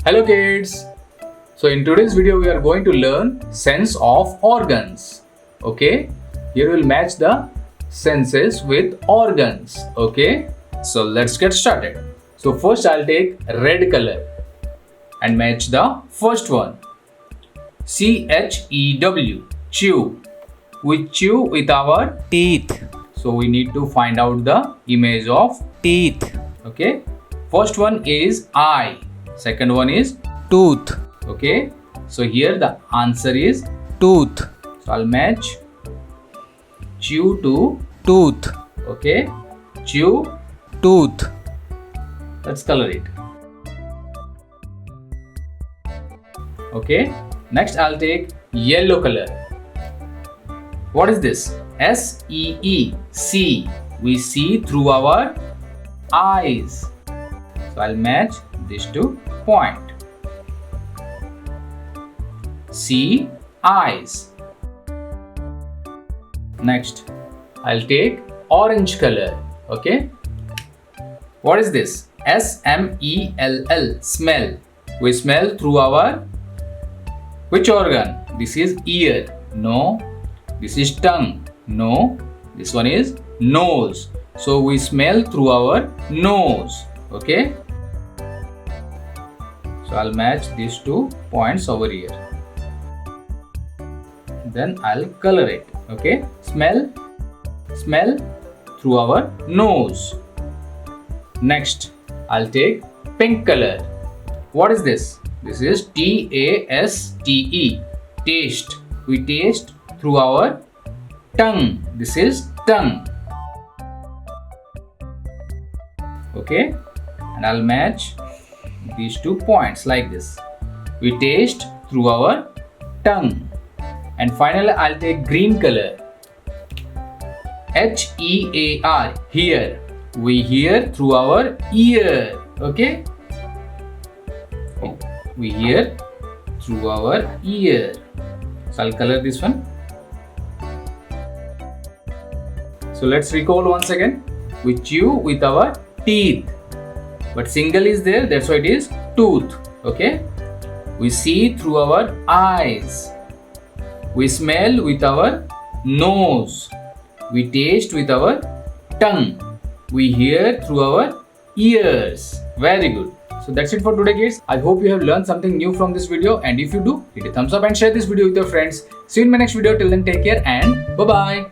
Hello kids! So in today's video we are going to learn sense of organs. Okay? Here we'll match the senses with organs. Okay? So let's get started. So first I'll take red color and match the first one. CHEW, chew. We chew with our teeth, so we need to find out the image of teeth, okay. First one is eye, second one is tooth, okay. So here the answer is tooth, so I'll match chew to tooth, okay, chew. tooth, Let's color it. Okay, next I'll take yellow color. What is this? SEE, see. We see through our eyes. So I'll match these two point. See, eyes. Next, I'll take orange color. Okay. What is this? SMELL, smell. We smell through our which organ? This is ear. No. This is tongue. No. This one is nose. So we smell through our nose. Okay. So I'll match these 2 points over here. Then I'll color it. Okay. Smell through our nose. Next, I'll take pink color. What is this? This is TASTE, taste. We taste through our tongue. This is tongue. Okay, and I'll match these 2 points like this. We taste through our tongue. And finally, I'll take green color. HEAR, hear. We hear through our ear. Okay, we hear through our ear. So I'll color this one. So let's recall once again. We chew with our teeth, but single is there, that's why it is tooth. Okay. We see through our eyes. We smell with our nose. We taste with our tongue. We hear through our ears. Very good. So that's it for today, kids. I hope you have learned something new from this video, and if you do, hit a thumbs up and share this video with your friends. See you in my next video. Till then, take care and bye bye.